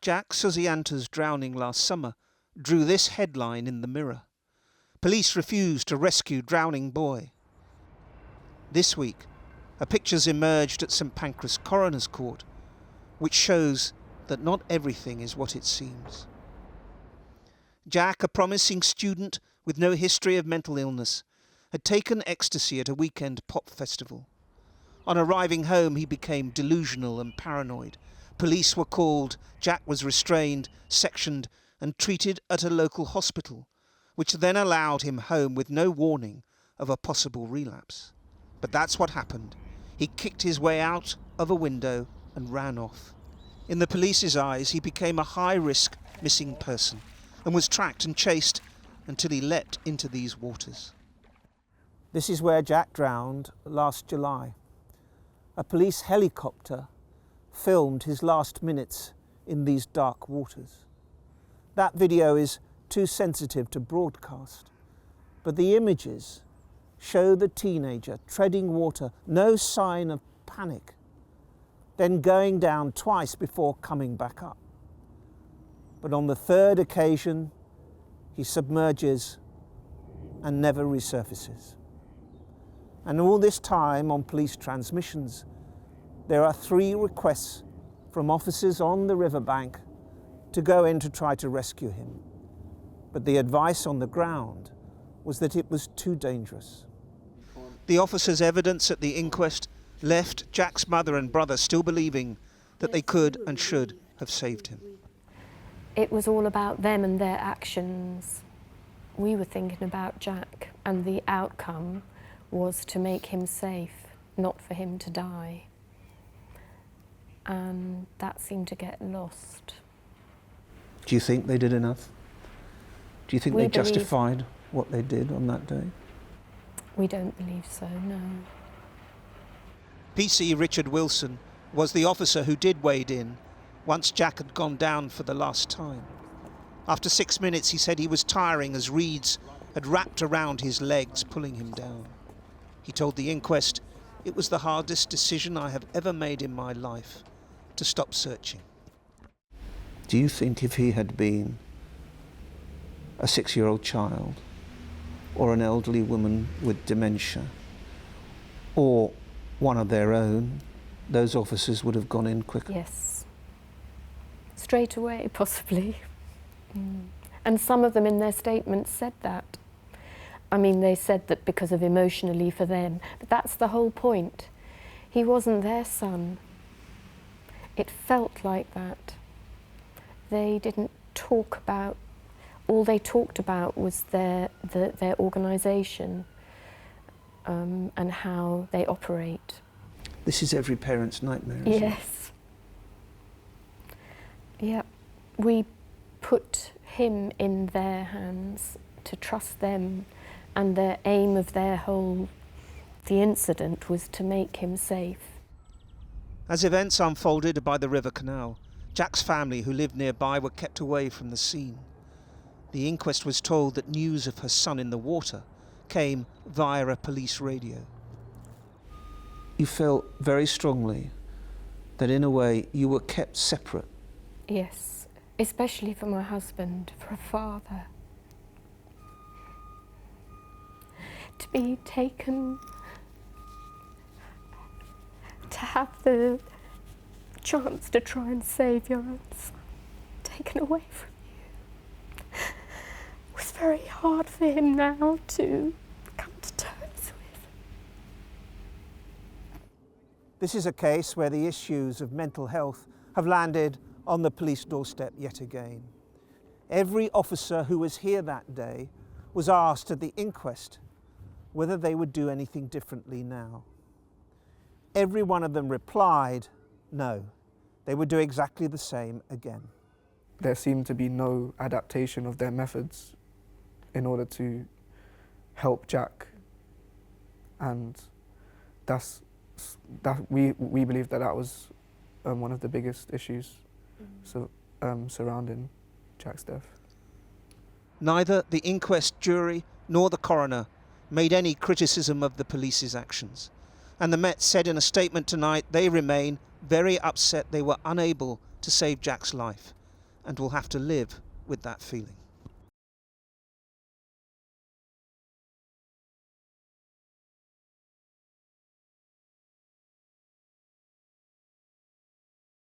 Jack Susianta's drowning last summer drew this headline in the Mirror: "Police refuse to rescue drowning boy." This week, a picture's emerged at St Pancras Coroner's Court, which shows that not everything is what it seems. Jack, a promising student with no history of mental illness, had taken ecstasy at a weekend pop festival. On arriving home, he became delusional and paranoid. Police were called, Jack was restrained, sectioned and treated at a local hospital, which then allowed him home with no warning of a possible relapse. But that's what happened. He kicked his way out of a window and ran off. In the police's eyes, he became a high-risk missing person and was tracked and chased until he leapt into these waters. This is where Jack drowned last July. A police helicopter filmed his last minutes in these dark waters. That video is too sensitive to broadcast, but the images show the teenager treading water, no sign of panic, then going down twice before coming back up. But on the third occasion, he submerges and never resurfaces. And all this time on police transmissions, there are 3 requests from officers on the riverbank to go in to try to rescue him. But the advice on the ground was that it was too dangerous. The officers' evidence at the inquest left Jack's mother and brother still believing that they could and should have saved him. It was all about them and their actions. We were thinking about Jack, and the outcome was to make him safe, not for him to die. And that seemed to get lost. Do you think they did enough? Do you think they justified what they did on that day? We don't believe so, no. PC Richard Wilson was the officer who did wade in once Jack had gone down for the last time. After 6 minutes, he said he was tiring as reeds had wrapped around his legs, pulling him down. He told the inquest, "It was the hardest decision I have ever made in my life, to stop searching." Do you think if he had been a 6-year-old child, or an elderly woman with dementia, or one of their own, those officers would have gone in quicker? Yes. Straight away, possibly. And some of them in their statements said that. I mean, they said that because of emotionally for them, but that's the whole point. He wasn't their son. It felt like that. They didn't talk about, all they talked about was their organisation and how they operate. This is every parent's nightmare, isn't it? Yes. Yeah. We put him in their hands to trust them, and their aim of the incident was to make him safe. As events unfolded by the River Canal, Jack's family, who lived nearby, were kept away from the scene. The inquest was told that news of her son in the water came via a police radio. You felt very strongly that in a way you were kept separate. Yes, especially for my husband, for a father. To be taken, to have the chance to try and save your own son taken away from you. It was very hard for him now to come to terms with. This is a case where the issues of mental health have landed on the police doorstep yet again. Every officer who was here that day was asked at the inquest whether they would do anything differently now. Every one of them replied, no, they would do exactly the same again. There seemed to be no adaptation of their methods in order to help Jack, and we believe that was one of the biggest issues surrounding Jack's death. Neither the inquest jury nor the coroner made any criticism of the police's actions, and the Met said in a statement tonight they remain very upset they were unable to save Jack's life and will have to live with that feeling.